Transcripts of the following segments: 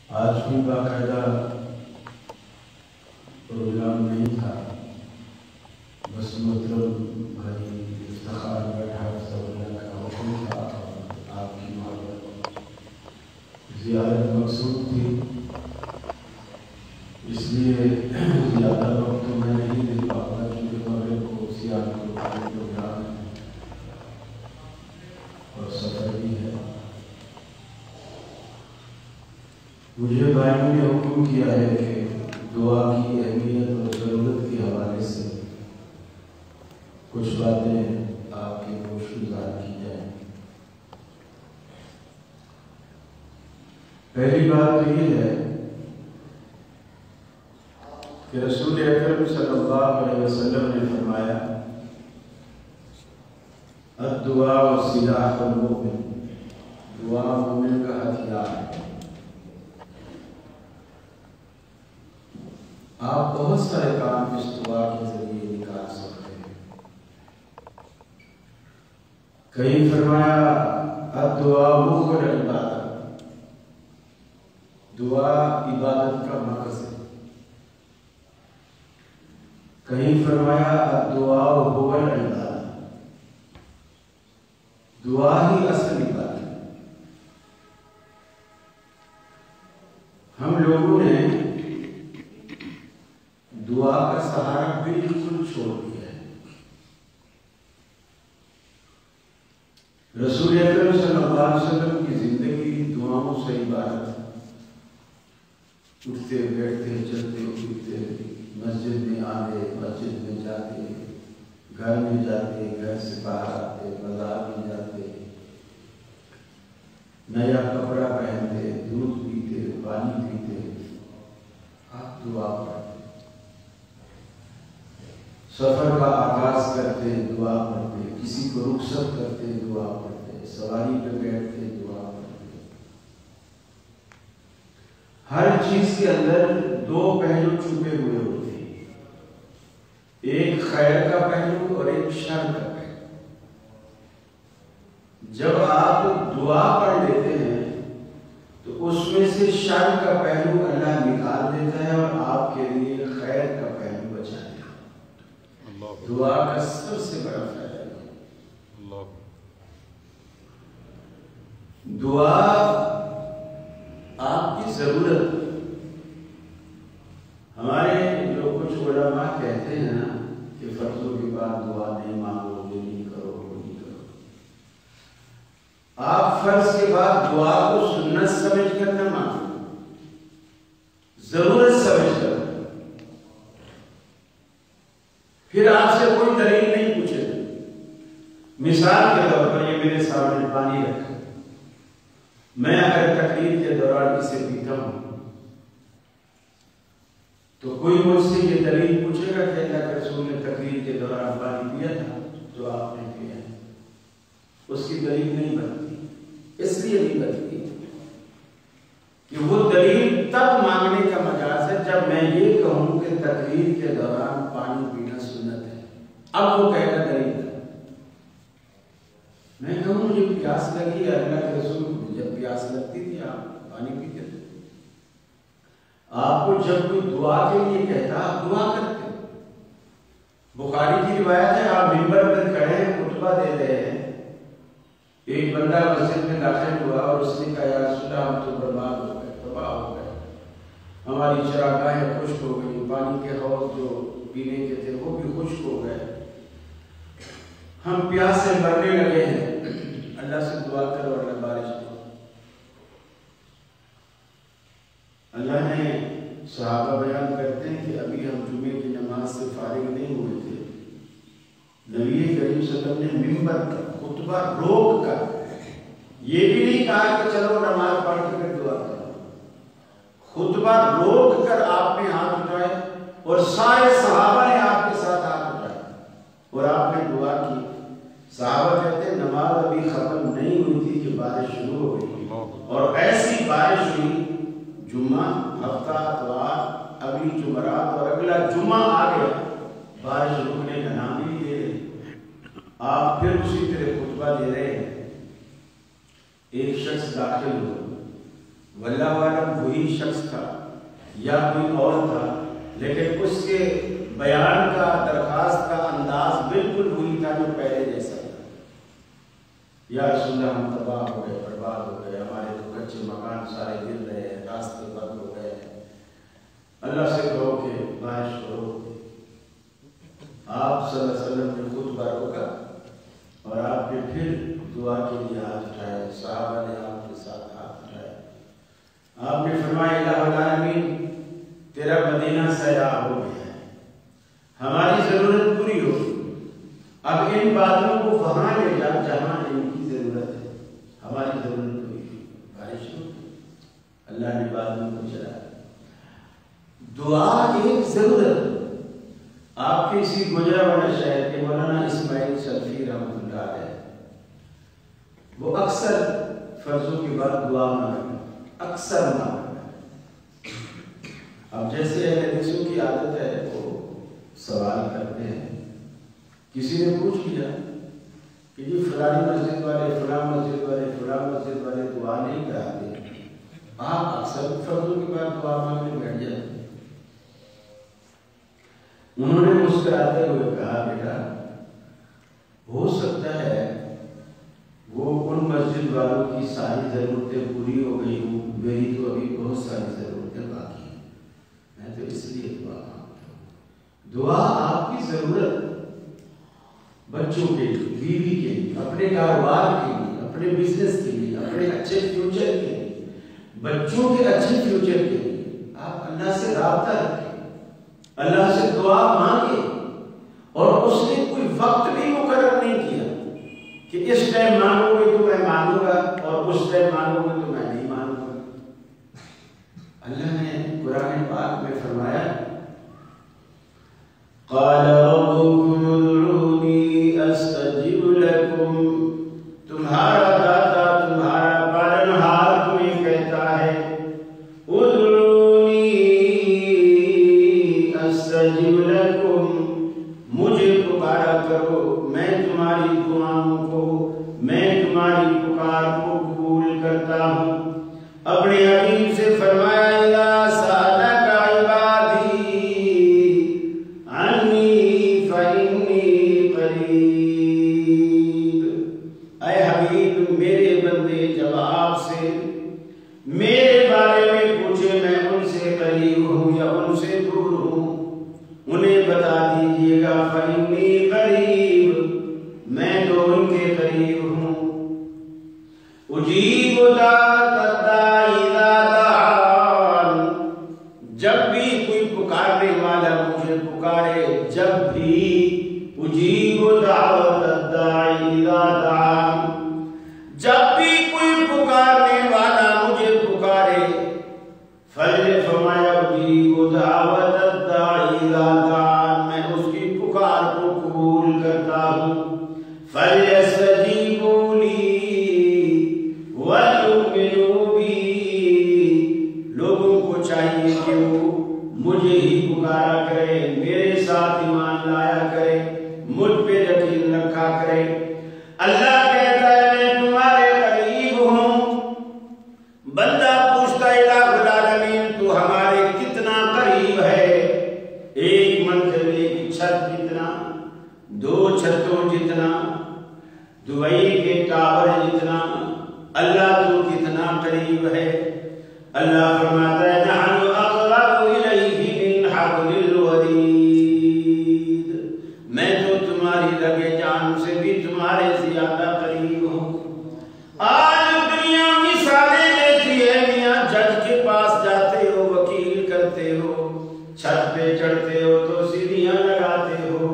آج بھی باقاعدہ پروگرام نہیں تھا، بس مطلب بھائی افتخار بیٹھا سب اللہ کا حکم تھا اور آپ کی محبت زیارت مقصود تھی، اس لیے زیادہ وقت تو میں نہیں دے پاؤں گا کیونکہ مغرب کو سیاحت کو پروگرام ہے اور سفر بھی ہے۔ مجھے بھائیوں نے حکم کیا ہے کہ دعا کی اہمیت اور ضرورت کے حوالے سے کچھ باتیں آپ کے گوش گزار کی جائیں۔ پہلی بات تو یہ ہے کہ رسول اکرم صلی اللہ علیہ وسلم نے فرمایا الدعاء سلاح المؤمن، دعا مومن کا ہتھیار ہے۔ آپ بہت سارے کام اس دعا کے ذریعے نکال سکتے ہیں۔ کہیں فرمایا الدعاء مخ العبادت، دعا عبادت کا مرکز ہے۔ کہیں فرمایا الدعاء هو العبادت، دعا ہی اصل عبادت ہے۔ ہم لوگوں نے دعا کا سہارا بالکل چھوڑ دیا ہے۔ رسول اکرم صلی اللہ علیہ وسلم کی زندگی دعاؤں سے عبارت ہے۔ اٹھتے بیٹھتے چلتے پھرتے مسجد میں آتے، مسجد میں جاتے، گھر میں جاتے، گھر سے باہر آتے، بازار میں جاتے، نیا کپڑا پہنتے، دودھ پیتے، پانی پیتے، آپ دعا پڑھتے، سفر کا آغاز کرتے دعا پڑھتے، کسی کو رخصت کرتے دعا پڑھتے، سواری پہ بیٹھتے دعا پڑھتے۔ ہر چیز کے اندر دو پہلو چھپے ہوئے ہوتے ہیں، ایک خیر کا پہلو اور ایک شر کا پہلو۔ جب آپ دعا پڑھ لیتے ہیں تو اس میں سے شر کا پہلو اللہ نکال دیتا ہے اور آپ کے لیے خیر کا پہلو بچا دیتا ہے۔ دعا کا سب سے بڑا فائدہ ہے دعا آپ کی ضرورت۔ ہمارے جو کچھ علماء کہتے ہیں نا کہ فرضوں کے بعد دعا نہیں مانگو، یہ نہیں کرو، وہ نہیں کرو۔ آپ فرض کے بعد دعا کو سنت سمجھ کر نہ مانگو، ضرورت سمجھ کر۔ پھر آپ سے کوئی دلیل نہیں پوچھے۔ مثال کے طور پر یہ میرے سامنے پانی رکھا، میں اگر تقریر کے دوران اسے پیتا ہوں تو کوئی مجھ سے یہ دلیل پوچھے گا کہ اللہ کے رسول نے تقریر کے دوران پانی پیا تھا جو آپ نے پیا ہے؟ اس کی دلیل نہیں بنتی۔ اس لیے نہیں بنتی کہ وہ دلیل تب مانگنے کا مجاز ہے جب میں یہ کہوں کہ تقریر کے دوران پانی پینا سنت ہے، اب وہ کہے گا دلیل ہے۔ میں کہوں مجھے پیاس لگی، اللہ کے رسول کو جب پیاس لگتی تھی آپ پانی پیتے تھے۔ آپ کو جب کوئی دعا کے لیے کہتا آپ دعا کرتے۔ بخاری کی روایت ہے، آپ منبر پر کھڑے ہیں، خطبہ دے رہے ہیں، ایک بندہ مسجد میں داخل ہوا اور اس نے کہا یا رسول اللہ ہم تو برباد ہو گئے، تباہ ہو گئے، ہماری چراگاہیں خشک ہو گئی، پانی کے حوض جو پینے کے تھے وہ بھی خشک ہو گئے، ہم پیاس سے مرنے لگے ہیں، اللہ سے دعا کرو اللہ بارش دو۔ اللہ نے صحابہ بیان کرتے ہیں کہ ابھی ہم جمعے کی نماز سے فارغ نہیں ہوئے تھے، نبی کریم صلی اللہ علیہ وسلم نے منبر پر خطبہ روک کر یہ بھی نہیں کہا کہ چلو نماز پڑھ کے پھر دعا کرو، خطبہ روک کر آپ نے ہاتھ اٹھائے اور سارے صحابہ نے آپ کے ساتھ ہاتھ اٹھائے اور آپ نے دعا کی۔ صحابہ کہتے ہیں نماز ابھی ختم نہیں ہوئی تھی کہ بارش شروع ہو گئی، اور ایسی بارش ہوئی جمعہ، ہفتہ، اتوار، اگلی جمعرات اور اگلا جمعہ آ گیا، بارش رکنے کا نام نہیں لے رہے۔ آپ پھر اسی طرح خطبہ دے رہے ہیں، ایک شخص داخل ہوا، واللہ عالم وہی شخص تھا یا کوئی اور تھا، لیکن اس کے بیان کا درخواست کا انداز بالکل وہی تھا جو پہلے جیسا تھا۔ یا رسول اللہ ہم تباہ ہو گئے، برباد ہو گئے، ہمارے تو کچے مکان سارے گر رہے ہیں، راستے بند ہو گئے ہیں، اللہ سے کہو کہ بارش کرو۔ آپ صلی اللہ علیہ وسلم نے خطبہ روکا اور آپ نے پھر دعا کے لیے ہاتھ اٹھائے، صحابہ نے آپ کے ساتھ ہاتھ اٹھائے۔ آپ نے فرمایا الہ العالمین تیرا مدینہ سیراب ہو گیا ہے، ہماری ضرورت پوری ہوگی، اب ان بادلوں کو وہاں لے جا جہاں ان کی ضرورت ہے، ہماری ضرورت ہوئی، بارش ہوگی۔ اللہ نے بادلوں کو چلایا۔ دعا ایک ضرورت۔ آپ کے اسی گجرانوالہ شہر کے مولانا اسماعیل شفیع رحمۃ اللہ علیہ، وہ اکثر فرضوں کے بعد دعا مانگتے، اکثر مانگتے۔ اب جیسے حدیثوں کی عادت ہے وہ سوال کرتے ہیں، کسی نے پوچھ لیا کہ جی فلانی مسجد والے، فلاں مسجد والے، فلاں مسجد والے دعا نہیں کراتے، آپ اکثر فرضوں کے بعد دعا مانگنے بیٹھ جاتے۔ انہوں نے مسکراتے ہوئے کہا بیٹا ہو سکتا ہے وہ ان مسجد والوں کی ساری ضرورتیں پوری ہو گئی ہوں، میری تو ابھی بہت ساری ضرورتیں باقی ہیں، میں تو اس لیے دعا مانگتا ہوں۔ دعا آپ کی ضرورت، بچوں کے لیے، بیوی کے لیے، اپنے کاروبار کے لیے، اپنے بزنس کے لیے، اپنے اچھے فیوچر کے لیے، بچوں کے اچھے فیوچر کے لیے آپ اللہ سے رابطہ رکھیں، اللہ سے دعا مانگے۔ اور اس نے کوئی وقت بھی مقرر نہیں کیا کہ اس ٹائم مانگو گے تو میں مانوں گا اور اس ٹائم مانگو گے تو میں نہیں مانوں گا۔ اللہ نے قرآن پاک میں فرمایا قال ربكم ادعوني استجب لكم، تمہارا داتا، تمہارا پالنہار تمہیں کہتا ہے استجب لکم، مجھے پکارا کرو، میں تمہاری دعاؤں کو، میں تمہاری پکار کو قبول کرتا ہوں۔ اپنے حبیب سے فرمایا اذا سألک عبادی عنی فإنی قریب، اے حبیب میرے بندے جب آپ سے میرے بارے میں پوچھے میں ان سے قریب ہوں یا ان سے دور ہوں، انہیں بتا دیجئے گا فإنی قریب، میں تو ان کے قریب ہوں۔ اجیب دعوت الداعی اذا دعان، جب بھی کوئی پکارنے والا مجھے پکارے، جب بھی اجیب دعوت الداعی اذا دعان، جب بھی کوئی پکارنے والا مجھے پکارے، فرمایا اجیب دعوت الداعی اذا دعان، میں اس کی پکار کو قبول کرتا ہوں۔ فَلْيَسْتَجِيبُوا لِي وَلْيُؤْمِنُوا بِي، لوگوں کو چاہیے کہ وہ مجھے ہی پکارا کرے، میرے ساتھ ایمان لایا کرے، مجھ پہ یقین رکھا کرے۔ اللہ کہتا ہے میں تمہارے قریب ہوں۔ بندہ پوچھتا ہے الہ العالمین تو ہمارے کتنا قریب ہے؟ ایک منزل، ایک چھت جتنا، دو چھتوں جتنا، دبئی کے ٹاور جتنا، اللہ تو کتنا قریب ہے۔ اللہ فرماتا ہے نحن اقرب الیہ من حبل الورید، میں تو تمہاری رگ جان سے بھی تمہارے زیادہ قریب ہوں۔ آج دنیا مثالیں دیتی ہے، میاں جج کے پاس جاتے ہو، وکیل کرتے ہو، چھت پہ چڑھتے ہو تو سیڑھیاں لگاتے ہو،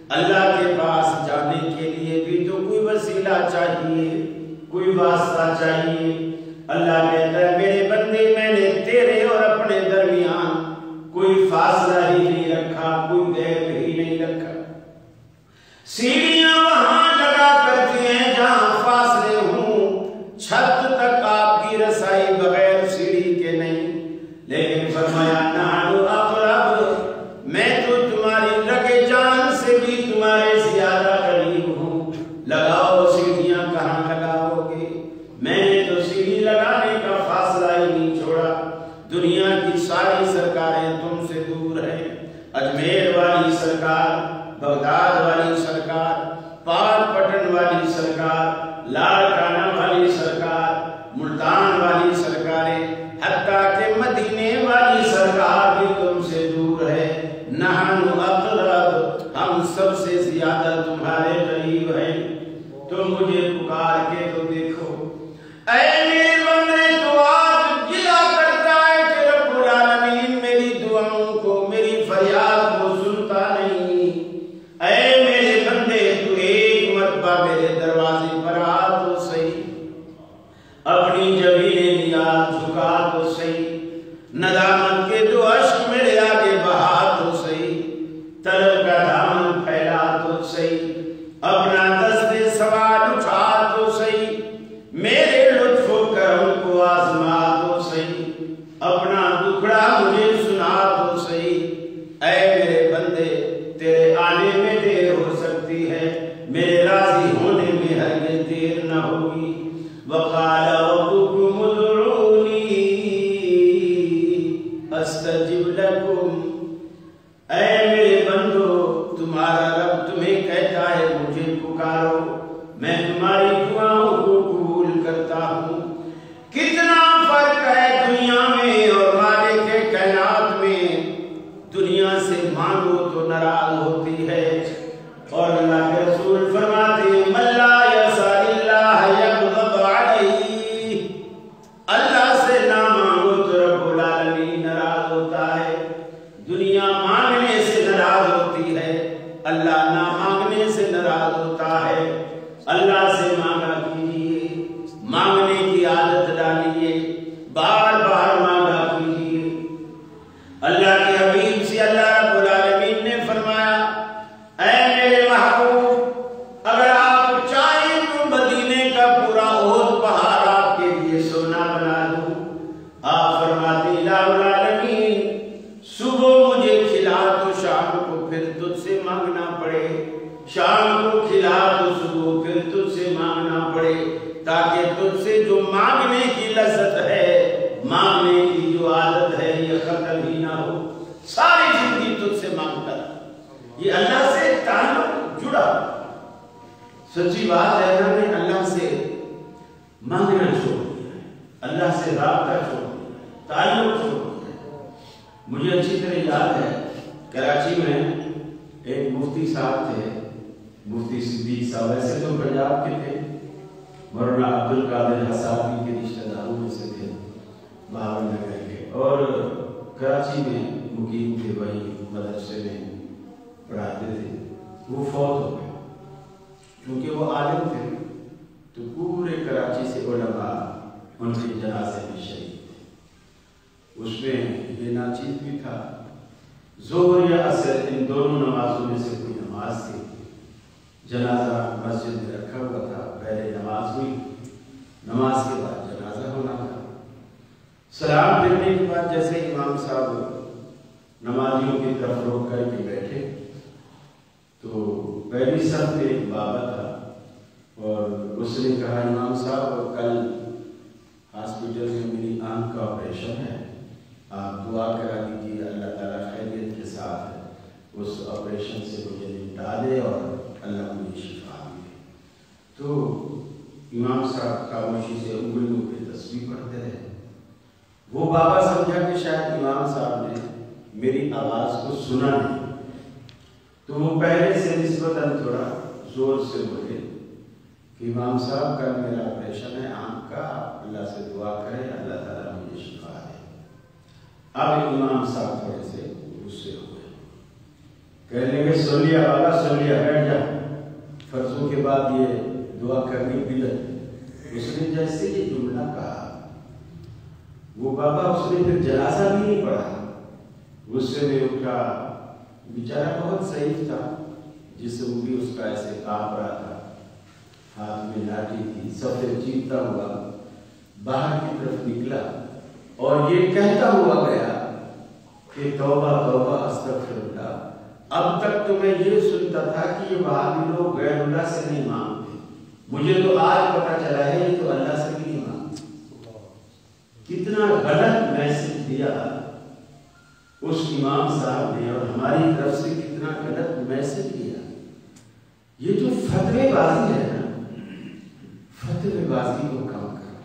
اللہ کے پاس جانے کے لیے بھی تو کوئی وسیلہ چاہیے، کوئی واسطہ چاہیے۔ اللہ کہتا ہے میرے بندے میں نے تیرے دنیا کی ساری سرکاریں تم سے دور ہیں۔ اجمیر والی سرکار، بغداد والی سرکار، پاک پٹن والی سرکار، لاڑکانہ والی سرکار، ملتان والی سرکاریں، حتیٰ کہ مدینے والی سرکار بھی تم سے دور ہے۔ نحن اقرب، ہم سب سے زیادہ تمہارے قریب ہیں۔ تم مجھے پکار کے تو دیکھو، اے میرے بندے، تو آج گلا کرتا ہے کہ رب العالمین میری دعاؤں کو، میری فریاد کو سنتا نہیں۔ اے میرے بندے، تو ایک مرتبہ میرے دروازے پر آ تو صحیح، اپنی جبین نیاز جھکا تو صحیح، ندامت کے دو اشک میرے آگے بہا تو صحیح، طلب کا دامن پھیلا تو صحیح، اپنا دست سوال اٹھا تو صحیح، میرے لطف و کرم کو آزما تو صحیح، اپنا دکھڑا مجھے سنا تو صحیح۔ اے میرے بندے، تیرے آنے میں دیر ہو سکتی ہے، میرے راضی ہونے میں ہرگز دیر نہ ہوگی۔ وقال ربكم ادعوني استجب لكم، اے میرے بندو، تمہارا رب تمہیں کہتا ہے مجھے پکارو، میں تمہاری دعاؤں کو قبول کرتا ہوں۔ کتنا فرق ہے دنیا میں اور مالک کائنات میں۔ دنیا سے مانگو تو ناراض ہوتی ہے، اور اللہ کے رسول فرماتے ہیں من لا یسأل اللہ یغضب علیہ، اللہ سے نہ مانگو تو رب العالمین ناراض ہوتا ہے۔ دنیا مانگنے سے ناراض ہوتی ہے، اللہ نہ مانگنے سے ناراض ہوتا ہے۔ اللہ سے مانگا کیجیے، مانگنے کی عادت ڈالیے، بار بار مانگا کیجیے۔ اللہ کے حبیب سے اللہ رب العالمین نے فرمایا، اے میرے محبوب، اگر آپ چاہیں تو مدینے کا پورا احد پہاڑ آپ کے لیے سونا بنا دوں۔ آپ فرماتے ہیں الہ العالمین، صبح مجھے کھلا تو شام کو پھر تجھ سے مانگنا پڑے، شام کو کھلا تو صبح پھر تجھ سے مانگنا پڑے، تاکہ تجھ سے جو مانگنے کی لذت ہے، مانگنے کی جو عادت ہے، یہ ختم ہی نہ ہو، ساری زندگی تجھ سے مانگتا رہا۔ یہ اللہ سے تعلق جڑا۔ سچی بات ہے، ہم نے اللہ سے مانگنا چھوڑ دیا ہے، اللہ سے رابطہ چھوڑ دیا ہے، تعلق چھوڑ دیا ہے۔ مجھے اچھی طرح یاد ہے، کراچی میں ایک مفتی صاحب تھے، مفتی صدیق صاحب، ویسے تو پنجاب کے تھے، مولانا عبدالقادر حسابی کے رشتہ داروں میں سے تھے، بہاول نگر کے، اور کراچی میں مقیم تھے، وہی مدرسے میں پڑھاتے تھے۔ وہ فوت ہو گئے، کیونکہ وہ عالم تھے تو پورے کراچی سے علماء ان کے جنازے میں شریک تھے۔ اس میں یہ ناچیز بھی تھا، ظہر یا عصر ان دونوں نمازوں میں سے کوئی نماز تھی، جنازہ مسجد میں رکھا ہوا تھا، پہلے نماز ہوئی، نماز کے بعد جنازہ ہونا تھا۔ سلام پھرنے کے بعد جیسے امام صاحب نمازیوں کی طرف روک کر کے بیٹھے تو پہلی صف میں ایک بابا تھا، اور اس نے کہا امام صاحب کل ہاسپٹل میں میری آنکھ کا آپریشن ہے، آپ دعا کرا دیجیے، اللہ تعالیٰ خیریت کے ساتھ اس آپریشن سے مجھے نمٹا دے اور اللہ مجھے شفا دے۔ تو امام صاحب خاموشی سے انگلیوں پہ تسبیح پڑھتے رہے۔ وہ بابا سمجھا کہ شاید امام صاحب نے میری آواز کو سنا نہیں، تو وہ پہلے سے نسبتاً تھوڑا زور سے بولے کہ امام صاحب کل میرا آپریشن ہے آنکھ کا، اللہ سے دعا کریں اللہ تعالیٰ مجھے شفا دے۔ اب امام صاحب تھوڑے سے غصے ہو گئے، کہنے لگے سن لیا بابا، سن لیا، بیٹھ جا، فرضوں کے بعد یہ دعا کرنی بدعت۔ اس نے جیسے یہ جملہ کہا، وہ بابا اس نے پھر جنازہ بھی نہیں پڑھا، غصے میں اٹھا، بیچارہ بہت ضعیف تھا، جسم بھی اس کا ایسے کانپ رہا تھا، ہاتھ میں لاٹھی تھی، سفر چیختا ہوا باہر کی طرف نکلا اور یہ کہتا ہوا گیا کہ توبہ توبہ استغفر اللہ۔ اب تک تو میں یہ سنتا تھا کہ یہ وہابی لوگ غیر اللہ سے نہیں مانگتے، مجھے تو آج پتہ چلا ہے یہ تو اللہ سے بھی نہیں مانگتے۔ کتنا غلط میسج دیا اس امام صاحب نے اور ہماری طرف سے کتنا غلط میسج دیا. یہ جو فتوے بازی ہے نا، فتوے بازی کو کم کرو،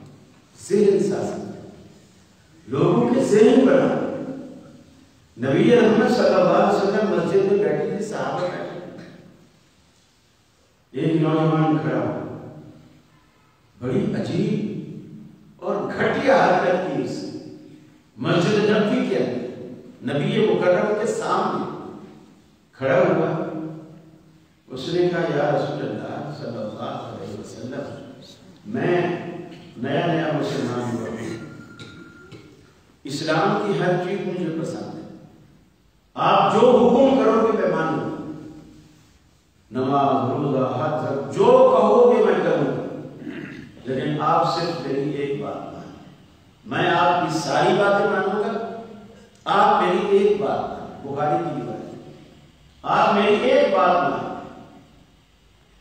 ذہن سازی لوگوں کے ذہن بنا. نبی رحمت صلی اللہ علیہ وسلم مسجد میں بیٹھے تھے، صحابہ بیٹھے، ایک نوجوان کھڑا ہوا، بڑی عجیب اور گھٹیا حرکت کی اس نے. مسجد نبوی کے اندر نبی مکرم کے سامنے کھڑا ہوا. اس نے کہا یا رسول اللہ صلی اللہ علیہ وسلم، میں نیا نیا مسلمان ہوا ہوں، اسلام کی ہر چیز مجھے پسند ہے، آپ جو حکم کرو گے میں مانوں گا، نماز روزہ حج جو کہو گے میں کروں گا، لیکن آپ صرف میری ایک بات مانیں. میں آپ کی ساری باتیں مانوں گا، آپ میری ایک بات مانیں. بخاری کی روایت ہے، آپ میری ایک بات مانیں.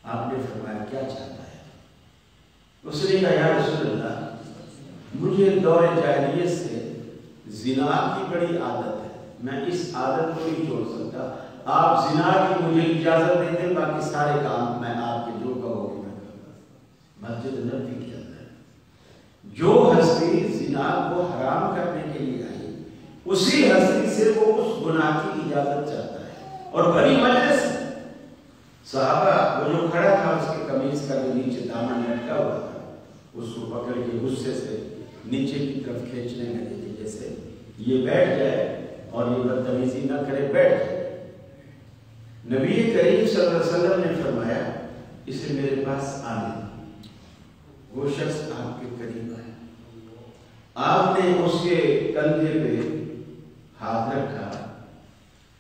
آپ نے فرمایا کیا چاہتا ہے؟ اس نے کہا یا رسول اللہ، مجھے دور جاہلیت سے زنا کی بڑی عادت ہے، میں اس عادت کو نہیں چھوڑ سکتا، آپ زنا کی مجھے اجازت دے دیں، باقی سارے کام میں آپ کے جو کہو گے میں کروں گا. مسجد نبوی کے اندر جو ہستی زنا کو حرام کرنے کے لیے آئی، اسی ہستی سے وہ اس گناہ کی اجازت چاہتا ہے. اور بڑی مجلس صحابہ، وہ جو کھڑا تھا اس کے قمیض کا جو نیچے دامن لٹکا ہوا تھا، اس کو پکڑ کے غصے سے نیچے کی طرف کھینچنے لگے کہ جیسے یہ بیٹھ جائے اور یہ بدتمیزی نہ کرے، بیٹھ جائے. نبی کریم صلی اللہ علیہ وسلم نے فرمایا اسے میرے پاس آنے. وہ شخص آپ کے قریب آیا، آپ نے اس کے کندھے پہ ہاتھ رکھا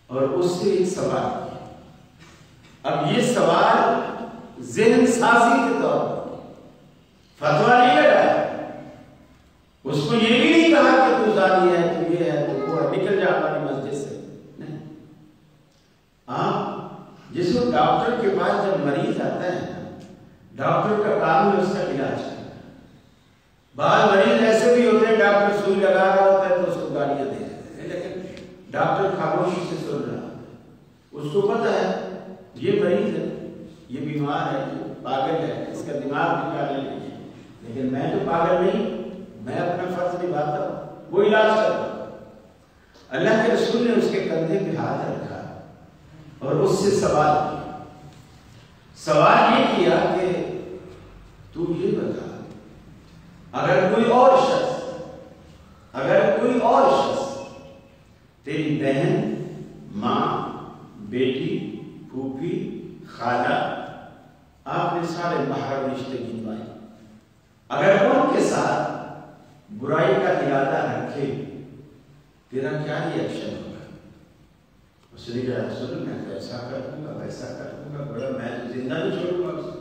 اور اس سے ایک سوال کیا. اب یہ سوال ذہن سازی کے طور پر فتویٰ نہیں لگایا، اس کو یہ بھی نہیں کہا کہ تو زانی ہے، تو یہ ہے، تو وہ ہے، نکل جا ہماری مسجد سے. نہیں، آپ جس وقت ڈاکٹر کے پاس جب مریض آتا ہے، ڈاکٹر کا کام ہے اس کا علاج کرنا. بعض مریض ایسے بھی ہوتے ہیں ڈاکٹر سوئی لگا رہا ہوتا ہے تو اس کو گالیاں دے دیتے ہیں، لیکن ڈاکٹر خاموشی سے سن رہا ہوتا ہے. اس کو پتہ ہے یہ مریض ہے، یہ بیمار ہے، یہ پاگل ہے، اس کا دماغ نکالنے نہیں ہے، لیکن میں تو پاگل نہیں، میں اپنا فرض نبھاتا ہوں، وہ علاج کرتا ہوں. اللہ کے رسول نے اس کے کندھے پہ ہاتھ رکھا اور اس سے سوال کیا. سوال یہ کیا کہ تو یہ بتا، اگر کوئی اور شخص تیری بہن، ماں، بیٹی، پھوپھی، خالہ، آپ نے سارے محرم رشتے گنوائے، اگر ان کے ساتھ برائی کا ارادہ رکھے تیرا کیا ریئیکشن ہوگا؟ اس نے کہا رسول میں تو ایسا کر دوں گا، ویسا کر دوں گا، بڑا میں زندہ نہیں چھوڑوں گا.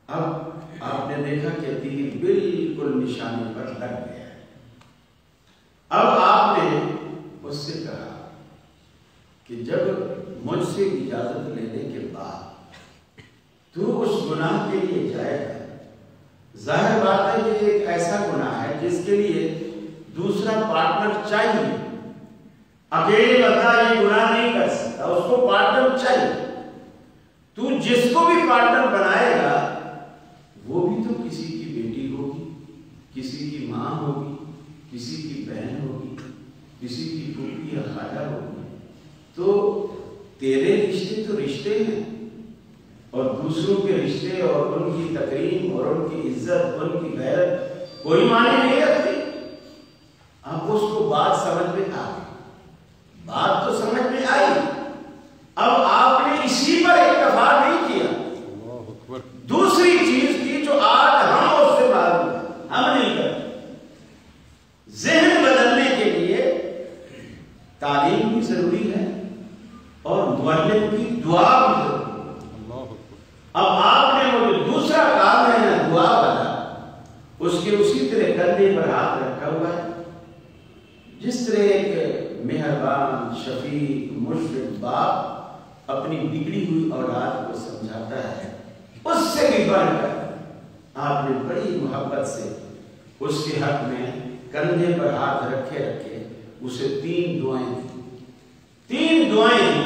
اب آپ نے دیکھا کہ تیر بالکل نشانے پر لگ گیا. اب آپ نے اس سے کہا کہ جب مجھ سے اجازت لینے کے بعد تو اس گناہ کے لیے جائے گا، ظاہر بات ہے کہ ایک ایسا گناہ ہے جس کے لیے دوسرا پارٹنر چاہیے. اکیلے بندہ یہ گناہ نہیں کر سکتا، اس کو پارٹنر چاہیے. تو جس کو بھی پارٹنر بنائے گا وہ بھی تو کسی کی بیٹی ہوگی، کسی کی ماں ہوگی، کسی کی بہن ہوگی، کسی کی پھوپھی یا خالہ ہوگی. تو تیرے رشتے تو رشتے ہیں، اور دوسروں کے رشتے اور ان کی تکریم اور ان کی عزت، ان کی غیرت کوئی معنی نہیں رکھتی. اب اس کو بات سمجھ میں آ گئی، بات تو سمجھ میں آئی. اب آپ نے اسی پر اکتفا نہیں کیا، دوسری چیز کی جو آج ہم اس سے معلوم ہے، ہم نہیں کرتے. ذہن بدلنے کے لیے تعلیم بھی ضروری ہے اور معلم کی دعا بھی ضروری ہے. اب آپ نے وہ جو دوسرا کام ہے نا دعا والا، اس کے اسی طرح کندھے پر ہاتھ رکھا ہوا ہے. جس طرح ایک مہربان، شفیق، مشفق باپ اپنی بگڑی ہوئی اولاد کو سمجھاتا ہے، اس سے بھی بڑھ کر آپ نے بڑی محبت سے اس کے حق میں کندھے پر ہاتھ رکھے رکھے اسے 3 دعائیں دی. 3 دعائیں دی.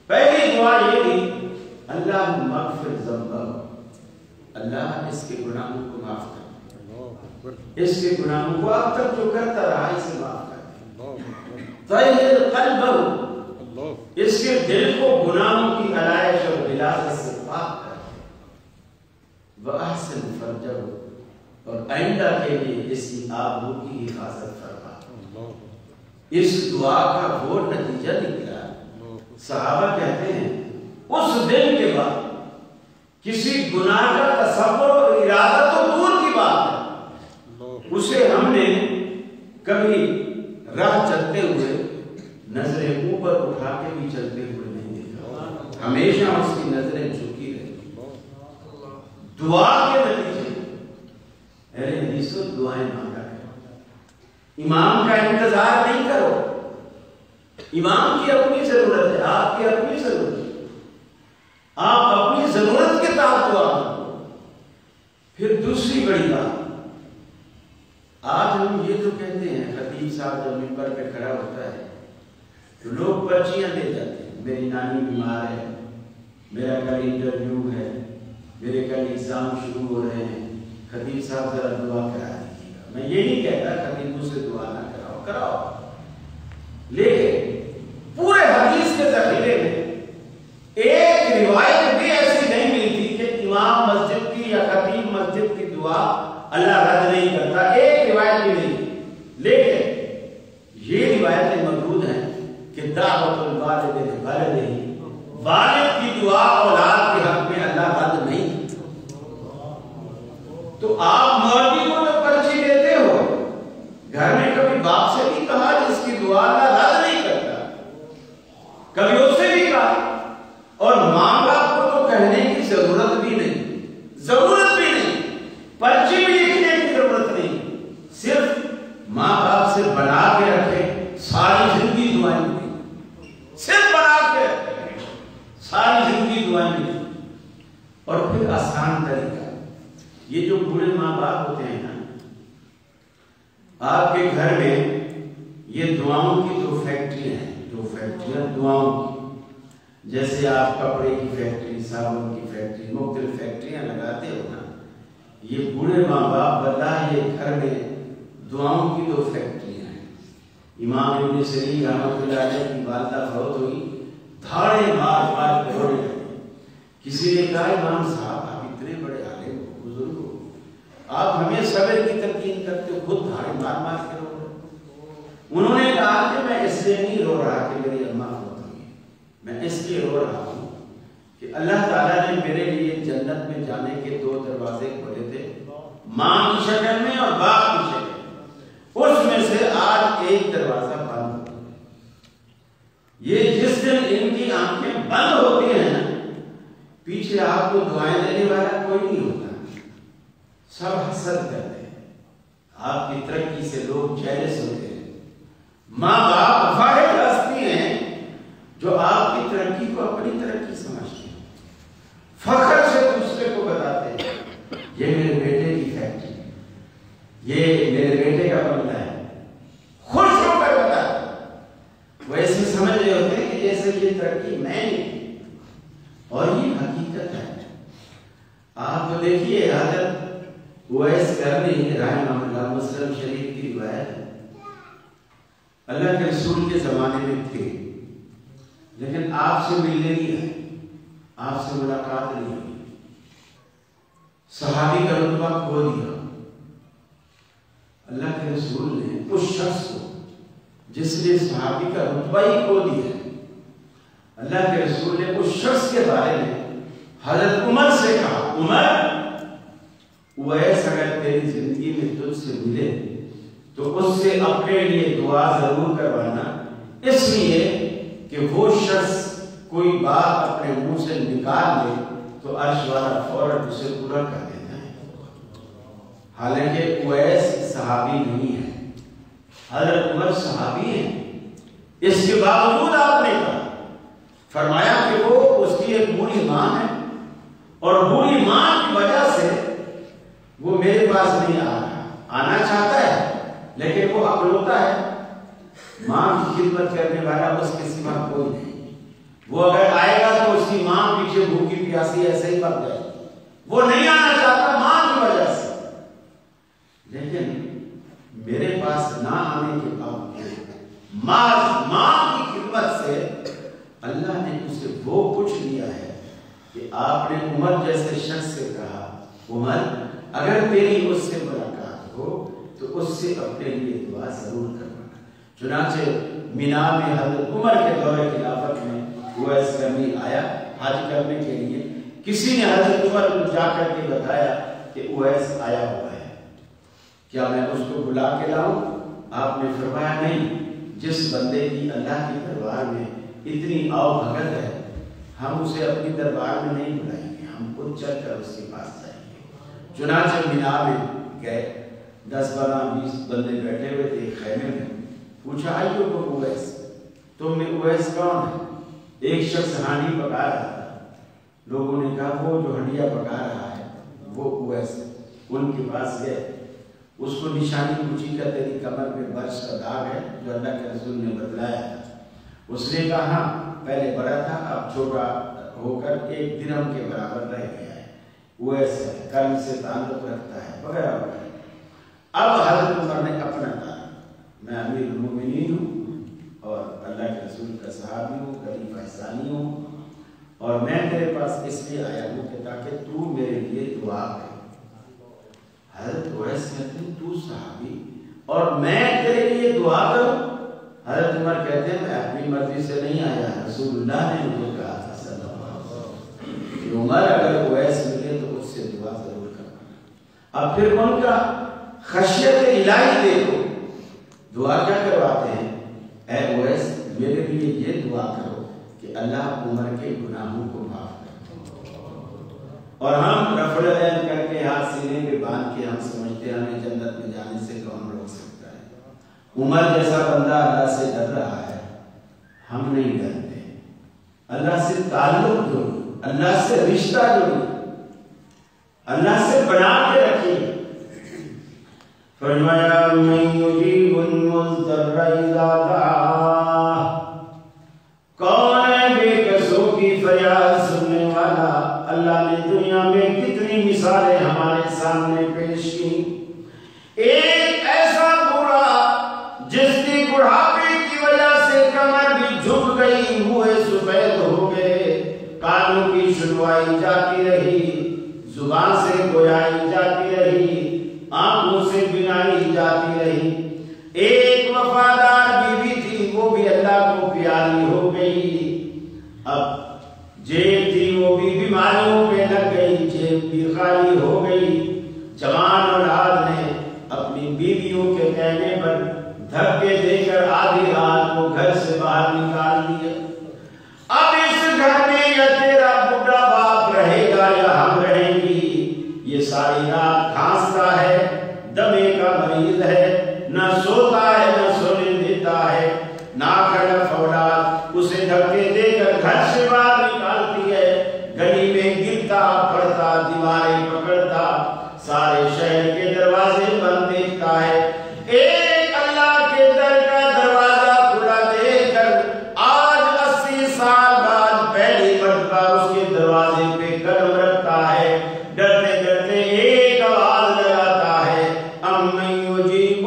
پہلی دعا یہ دی اللہ مغفر ذنبہ، اللہ اس کے گناہوں کو معاف کر، اس کے گناہوں کو اب تک جو کرتا رہا اسے معاف کر. طہر قلبہ، اس کے دل کو گناہوں کی علائش اور غلاظت سے پاک کر. وَأَحْسِنْ فَرْجَهُ، اور آئندہ کے لیے اس کی آبرو کی حفاظت فرما. اس دعا کا وہ نتیجہ نکلا، صحابہ کہتے ہیں اس دن کے بعد کسی گناہ کا تصور اور ارادہ تو دور کی بات ہے، اسے ہم نے کبھی راہ چلتے ہوئے نظریں اوپر اٹھا کے بھی چلتے ہوئے نہیں دیکھا. ہمیشہ اس کی نظریں جھکی رہی. دعا کے نتیجے اہل حدیثوں دعائیں مانگا کرو، امام کا انتظار نہیں کرو. امام کی اپنی ضرورت ہے، آپ کی اپنی ضرورت ہے. آپ اپنی ضرورت کے تحت دعا کرو. پھر دوسری بڑی بات، آج ہم یہ تو کہتے ہیں خطیب صاحب جب منبر پہ کھڑا ہوتا ہے تو لوگ پرچیاں دے جاتے ہیں، میری نانی بیمار ہے، میرا کل انٹرویو ہے، میرے کل ایگزام شروع ہو رہے ہیں، خطیب صاحب ذرا دعا کرا دیجیے گا. میں یہ نہیں کہتا خطیبوں سے دعا نہ کراؤ، کراؤ، لیکن پورے حدیث کے ذخیرے میں ایک روایت بھی ایسی نہیں ملتی کہ امام مسجد کی یا خطیب مسجد کی دعا اللہ رد نہیں کرتا. ایک روایت بھی نہیں. لیکن یہ روایتیں موجود ہیں کہ دعوت الوالد لولدہ، والد کی دعا اولاد کے حق میں اللہ رد نہیں. تو آپ مولوی کو جو پرچی دیتے ہو، گھر میں کبھی باپ سے بھی کہا جس کی دعا اللہ رد نہیں کرتا، کبھی اس سے بھی کہا. اور ماں باپ کو تو کہنے کی ضرورت بھی نہیں، ضرورت بھی نہیں، پرچی بھی لکھنے کی ضرورت نہیں. صرف ماں باپ سے بنا کے رکھے، ساری زندگی دعائیں ملی، صرف بنا کے رکھے، ساری زندگی دعائیں ملی. اور پھر آسان طریقہ، یہ جو بوڑھے ماں باپ ہوتے ہیں نا، آپ کے گھر میں یہ دعاؤں کی 2 فیکٹریاں ہیں، 2 فیکٹریاں دعاؤں کی. جیسے آپ کپڑے کی فیکٹری، صابن کی فیکٹری، مختلف فیکٹریاں لگاتے ہو نا، یہ بوڑھے ماں باپ واللہ یہ گھر میں دعاؤں کی 2 فیکٹریاں ہیں. امام ابن سیرین رحمۃ اللہ علیہ کی والدہ فوت ہوئی، دھاڑے مار مار کے رونے لگے. کسی نے کہا امام صاحب آپ اتنے بڑے عالم ہو، بزرگ ہو، آپ ہمیں صبر کی تلقین کرتے ہو، خود دھاڑے مار مار کے رو رہے. انہوں نے کہا کہ میں اس لیے نہیں رو رہا کہ میری اماں فوت ہوئی، میں اس لیے رو رہا ہوں کہ اللہ تعالیٰ نے میرے لیے جنت میں جانے کے 2 دروازے کھولے تھے، ماں کی شکل میں اور باپ کی شکل میں. اس میں سے آج ایک دروازہ بند ہو گیا. یہ جس دن ان کی آنکھیں بند ہوتی ہیں پیچھے آپ کو دعائیں دینے والا کوئی نہیں ہوتا، سب حسد کرتے ہیں. آپ کی ترقی سے لوگ جیلس ہوتے ہیں. ماں باپ واحد ہستی ہیں جو آپ کی ترقی کو اپنی ترقی سمجھتے ہیں، فخر سے دوسرے کو بتاتے ہیں یہ میرے بیٹے کی فیکٹری، یہ میرے بیٹے کا بنگلہ ہے، خوش ہو کر بتاتے ہیں. وہ ایسے سمجھ رہے ہوتے ہیں کہ جیسے یہ ترقی میں نہیں، اور یہ حقیقت ہے. آپ تو دیکھیے حضرت اویس کرنی رحمہ اللہ، مسلم شریف کی روایت ہے، اللہ کے رسول کے زمانے میں تھے لیکن آپ سے ملنے نہیں آئے، آپ سے ملاقات نہیں ہوئی. صحابی کا رتبہ کھو دیا. اللہ کے رسول نے اس شخص کو جس نے صحابی کا رتبہ ہی کھو دیا، اللہ کے رسول نے اس شخص کے بارے میں حضرت عمر سے کہا، عمر اویس اگر تیری زندگی میں تجھ سے ملے تو اس سے اپنے لیے دعا ضرور کروانا، اس لیے کہ وہ شخص کوئی بات اپنے منہ سے نکال لے تو عرش والا فوراً اسے پورا کر دیتا ہے. حالانکہ اویس صحابی نہیں ہے، حضرت عمر صحابی ہیں. اس کے باوجود آپ نے کہا، فرمایا کہ وہ اس کی ایک بوڑھی ماں ہے اور بوڑھی ماں کی وجہ سے وہ میرے پاس نہیں آ رہا، آنا چاہتا ہے ہوتا ہے ماں کی خدمت کرنے والا اس کے سوا کوئی نہیں. وہ اگر آئے گا تو اس کی ماں پیچھے بھوکی پیاسی ایسے ہی مر جائے. وہ نہیں آنا چاہتا ماں کی وجہ سے. لیکن میرے پاس نہ آنے کے باوجود ماں کی خدمت سے اللہ نے اسے وہ کچھ لیا ہے کہ آپ نے عمر جیسے شخص سے کہا عمر اگر تیری اس سے ملاقات ہو تو اس سے اپنے لیے دعا ضرور کرنا. چنانچہ مینا میں حضرت عمر کے دور خلافت میں اویس کرنی آیا حج کرنے کے لیے. کسی نے حضرت عمر کو جا کر کے بتایا کہ اویس آیا ہوا ہے, کیا میں اس کو بلا کے لاؤں؟ آپ نے فرمایا نہیں, جس بندے کی اللہ کے دربار میں اتنی آؤ بھگت ہے ہم اسے اپنی دربار میں نہیں بلائیں گے, ہم خود چل کر اس کے پاس جائیں گے. چنانچہ مینا میں گئے, 10-12-20 بندے بیٹھے ہوئے تھے خیمے میں. پوچھا آئیو کو اویس, تم میں اویس کون ہے؟ ایک شخص ہانڈی پکا رہا تھا. لوگوں نے کہا وہ جو ہنڈیا پکا رہا ہے وہ اویس. ان کے پاس گئے, اس کو نشانی پوچھی کا تیری کمر پہ برش کا داغ ہے جو اللہ کے رسول نے بتلایا تھا. اس نے کہا ہاں پہلے بڑا تھا اب چھوٹا ہو کر 1 درہم کے برابر رہ گیا ہے. اویس قلب سے تعلق رکھتا ہے وغیرہ وغیرہ. اب حضرت عمر نے اپنا کہا میں امیر المومنین ہوں اور اللہ کے رسول کا صحابی ہوں, خلیفہ ثانی ہوں, اور میں تیرے پاس اس لیے آیا ہوں کہ تاکہ تو میرے لیے دعا کرے. حضرت اویس کہتے ہیں تو صحابی اور میں تیرے لیے دعا کروں؟ حضرت عمر کہتے ہیں میں اپنی مرضی سے نہیں آیا, رسول اللہ نے مجھے کہا تھا صلی اللہ علیہ وسلم کہ عمر اگر اویس ملے تو اس سے دعا ضرور کرنا. اب پھر ان کا خشیت الہی دیکھو, دعا کیا کرواتے ہیں, اے اویس میرے لیے یہ دعا کرو کہ اللہ عمر کے گناہوں کو معاف کر. اور ہم رفع العین کر کے ہاتھ سینے پہ باندھ کے ہم سمجھتے ہیں ہمیں جنت میں جانے سے کون روک سکتا ہے. عمر جیسا بندہ اللہ سے ڈر رہا ہے, ہم نہیں ڈرتے. اللہ سے تعلق جوڑو, اللہ سے رشتہ جوڑو, اللہ سے بنا کے رکھیے. فرمایا من یجیب المضطر اذا دعاہ, کون ہے بے کسوں کی فریاد سننے والا. اللہ نے دنیا میں کتنی مثالیں ہمارے سامنے پیش کی. ایک ایسا بوڑھا جس کی بڑھاپے کی وجہ سے کمر بھی جھک گئی, منہ سفید ہو گئے, کانوں کی سنوائی جاتی رہی, زبان سے گویائی جاتی رہی, آنکھوں سے بینائی جاتی رہی. ایک وفادار بیوی تھی وہ بھی اللہ کو پیاری ہو گئی. اب جیب تھی وہ بھی بیماریوں پہ لگ گئی, جیب بھی خالی ہو گئی. جوان اولاد نے اپنی بیویوں کے کہنے پر دھکے دے کر آدھی رات کو گھر سے باہر نکال دیا. اب اس گھر میں یا تیرا بڑھا باپ رہے گا یا ہم رہیں گی. یہ ساری رات کھانستا ہے, دمے کا مریض ہے, نہ سوتا ہے نہ سونے دیتا ہے. ناخلف اولاد اسے دھکے دے کر گھر سے باہر نکالتی ہے. گلی میں گرتا پڑتا, دیواریں پکڑتا, سارے شہر کے دروازے بند دیکھتا ہے. ایک اللہ کے در کا دروازہ کھلا دیکھ کر آج 80 سال بعد پہلی مرتبہ اس کے دروازے پہ قدم رکھتا ہے. ڈرتے ڈرتے ایک آواز لگاتا ہے, امن یجیب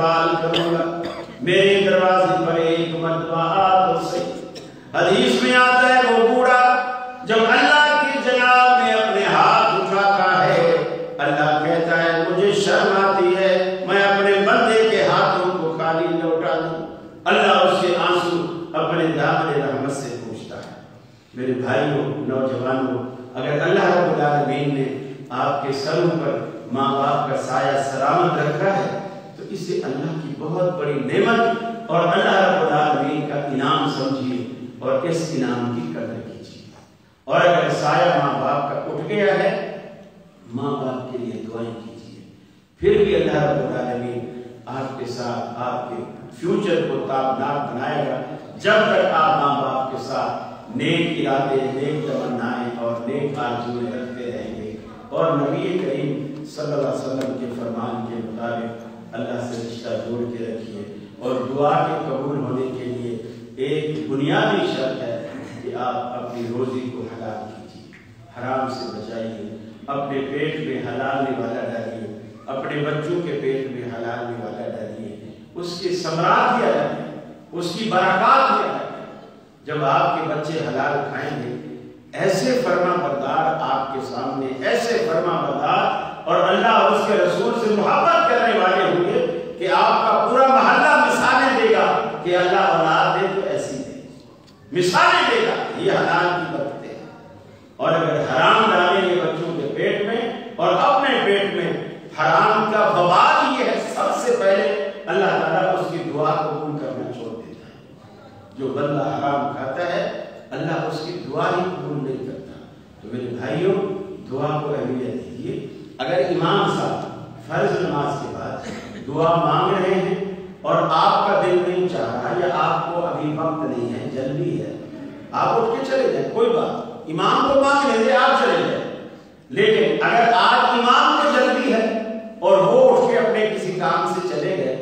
استقبال کروں گا، میرے دروازے پر ایک مرتبہ آ تو صحیح۔ حدیث میں آتا ہے وہ بوڑھا جب اللہ کی جناب میں اپنے ہاتھ اٹھاتا ہے، اللہ کہتا ہے مجھے شرم آتی ہے میں اپنے بندے کے ہاتھوں کو خالی لوٹا دوں۔ اللہ اس کے آنسو اپنے دامن رحمت سے پوچھتا ہے۔ میرے بھائیوں، نوجوانوں، اگر اللہ رب العالمین نے آپ کے سروں پر ماں باپ کا سایہ سلامت رکھا ہے تو اسے اللہ کی بہت بڑی نعمت اور اللہ رب العالمین کا انعام سمجھیے اور اس انعام کی قدر کیجیے۔ اور اگر سایہ ماں باپ کا اٹھ گیا ہے، ماں باپ کے لیے دعائیں کیجیے، پھر بھی اللہ رب العالمین آپ کے ساتھ آپ کے فیوچر کو تابناک بنائے گا جب تک آپ ماں باپ کے ساتھ نیک ارادے، نیک تمنائیں اور نیک آرزویں رکھتے رہیں گے۔ اور نبی کریم صلی اللہ علیہ وسلم کے فرمان کے مطابق اللہ سے رشتہ جوڑ کے رکھیے۔ اور دعا کے قبول ہونے کے لیے ایک بنیادی شرط ہے کہ آپ اپنی روزی کو حلال کیجیے، حرام سے بچائیے، اپنے پیٹ میں حلال نوالا ڈالیے، اپنے بچوں کے پیٹ میں حلال نوالا ڈالیے۔ اس کے ثمرات ہی الگ ہیں، اس کی برکات ہی الگ ہے۔ جب آپ کے بچے حلال کھائیں گے، ایسے فرما بردار آپ کے سامنے، ایسے فرما بردار اور اللہ اور اس کے رسول سے محبت کرنے والے ہوں گے کہ آپ کا پورا محلہ مثالیں دے گا کہ اللہ اولاد دے تو ایسی دے، مثالیں دے گا، یہ حلال کی برکتیں ہیں۔ اور اگر حرام ڈالیں گے بچوں کے پیٹ میں اور اپنے پیٹ میں، حرام کا وبال یہ ہے سب سے پہلے اللہ تعالیٰ اس کی دعا قبول کرنا چھوڑ دیتا ہے۔ جو بندہ حرام کھاتا ہے اللہ اس کی دعا ہی قبول نہیں کرتا۔ تو میرے بھائیوں، دعا کو اہمیت دیجیے۔ اگر امام صاحب فرض نماز کے بعد دعا مانگ رہے ہیں اور آپ کا دل نہیں چاہ رہا یا آپ کو ابھی وقت نہیں ہے، جلدی ہے، آپ اٹھ کے چلے جائیں، کوئی بات، امام کو مانگ لیجیے، آپ چلے جائیں۔ لیکن اگر آج امام کو جلدی ہے اور وہ اٹھ کے اپنے کسی کام سے چلے گئے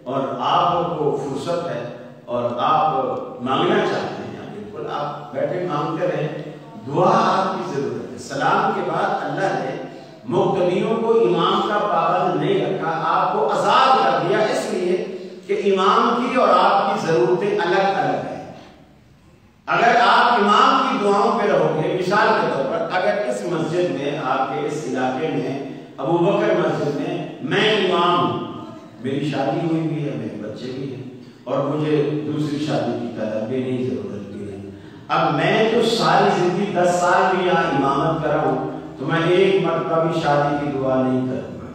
اور آپ کو فرصت ہے اور آپ مانگنا چاہتے ہیں، بالکل آپ بیٹھے مانگتے رہیں، دعا آپ کی ضرورت ہے۔ سلام کے بعد اللہ نے مقتدیوں کو امام کا پابند نہیں رکھا، آپ کو آزاد کر دیا، اس لیے کہ امام کی اور آپ کی ضرورتیں الگ الگ ہیں۔ اگر آپ امام کی دعاؤں پہ رہو گے، مثال کے طور پر اگر اس مسجد میں، آپ کے اس علاقے میں، ابو بکر مسجد میں امام ہوں، میری شادی ہوئی بھی ہے، میرے بچے بھی ہیں اور مجھے دوسری شادی کی طلب بھی نہیں، ضرورت بھی نہیں، اب میں جو ساری زندگی 10 سال بھی یہاں امامت کر رہا ہوں تو میں ایک مرتبہ بھی شادی کی دعا نہیں کروں گا۔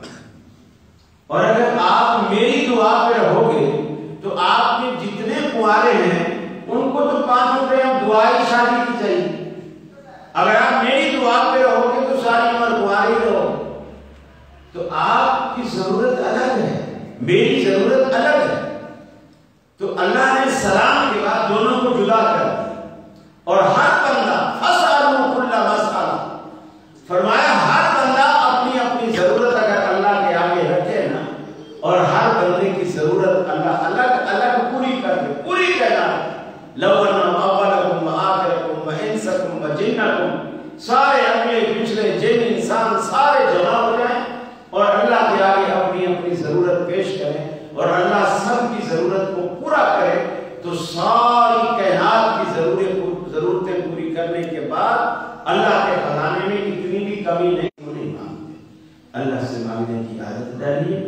اور اگر آپ میری دعا پہ رہو گے تو آپ کے جتنے کنوارے ہیں ان کو تو 5 روپے ہم دعائی شادی کی چاہیے۔ اگر آپ میری دعا پہ رہو گے تو ساری عمر کنوارے رہو، تو آپ کی ضرورت الگ ہے، میری ضرورت الگ ہے۔ تو اللہ نے سلام کے بعد دونوں کو جدا کر دیا اور ہر بندہ فَاسْأَلُوا كُلَّ مَسْأَلَةٍ، فرمایا ہر بندہ اپنی اپنی ضرورت اگر اللہ کے آگے رکھے نا، اور ہر بندے کی ضرورت اللہ الگ الگ پوری کر دے، پوری کہنا لَوْ أَنَّ أَوَّلَكُمْ وَآخِرَكُمْ وَإِنسَكُمْ وَجِنَّكُمْ، سارے اگلے پچھلے جن انسان سارے جمع ہو جائیں اور اللہ کے آگے اپنی اپنی ضرورت پیش کریں اور اللہ سب کی ضرورت کو پورا کرے، تو ساری کائنات کی ضرورتیں پوری کرنے کے بعد اللہ کے خزانے میں اتنی بھی کمی نہیں مانگتے۔ اللہ سے مانگنے کی عادت ڈالیے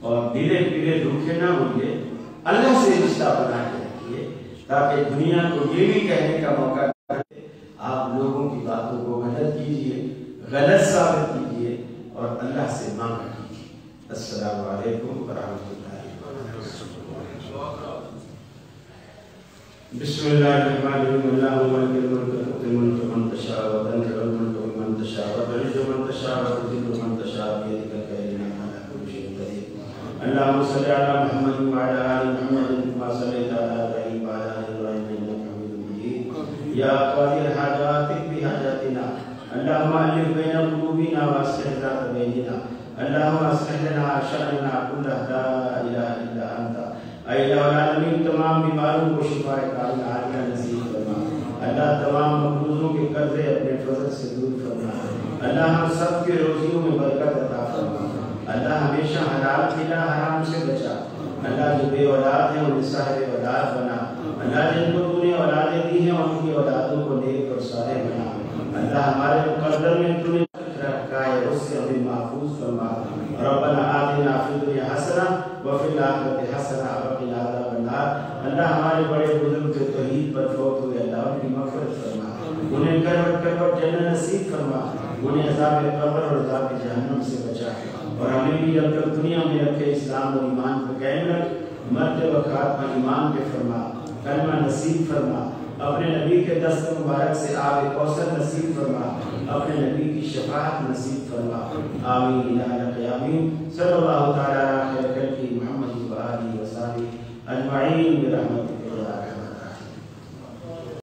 اور دلے پیلے دھوکے نہ ہوئیے، اللہ سے رشتہ بنا کے رکھیے تاکہ دنیا کو یہ بھی کہنے کا موقع دے آپ لوگوں کی باتوں کو غلط کیجیے، غلط ثابت کیجیے اور اللہ سے مانگا کیجیے۔ السلام علیکم ورحمۃ اللہ۔ بسم اللہ الرحمن الرحیم۔ اللہم مالک الملک تؤتی الملک من تشاء وتنزع الملک ممن تشاء وتعز من تشاء وتذل من تشاء بيدك الخير انك على كل شيء قدير۔ اللہم صل علی محمد وعلی آل محمد كما صليت على ابراہیم وعلى آل ابراہیم انك حمید مجید۔ یا قاضی الحاجات اقض حاجاتنا، اللہم الف بین قلوبنا واصلح ذات بیننا، اللہم اصلح لنا شأننا كله لا الہ الا انت۔ اے الہ العالمین، تمام بیماروں کو شفا کاملہ عاجلہ نصیب فرما۔ اللہ تمام مقروضوں کے قرضے اپنے فضل سے دور فرما۔ اللہ ہم سب کے روزیوں میں برکت عطا فرما۔ اللہ ہمیشہ حلال کھلا، حرام سے بچا۔ اللہ جو بے اولاد ہیں انہیں صاحب اولاد بنا، اللہ جن کو تو نے اولادیں دی ہیں ان کی اولادوں کو نیک اور صالح بنا، اللہ ہمارے مقدر میں تو نے رکھا ہے اس سے ہمیں محفوظ فرما، ربنا آتنا فی الدنیا حسنہ وفی الآخرۃ حسنہ وقنا عذاب النار۔ اللہ ہمارے بڑے بزرگ جو توحید پر فوت ہوئے اللہ ان کی مغفرت فرما، انہیں کروٹ کروٹ جنت نصیب فرما، انہیں عذاب قبر اور عذاب جہنم سے بچا، اور ہمیں بھی جب تک دنیا میں رکھے اسلام اور ایمان کو قائم رکھ، مرتے و خاتمہ ایمان پہ فرما، کلمہ نصیب فرما، اپنے نبی کے دست مبارک سے آب کوثر نصیب فرما، اپنے نبی کی شفاعت نصیب فرما، آمین یا آمین۔ صلی اللہ تعالی علی خیر خلقہ محمد و آلہ و صحبہ اجمعین برحمتہ۔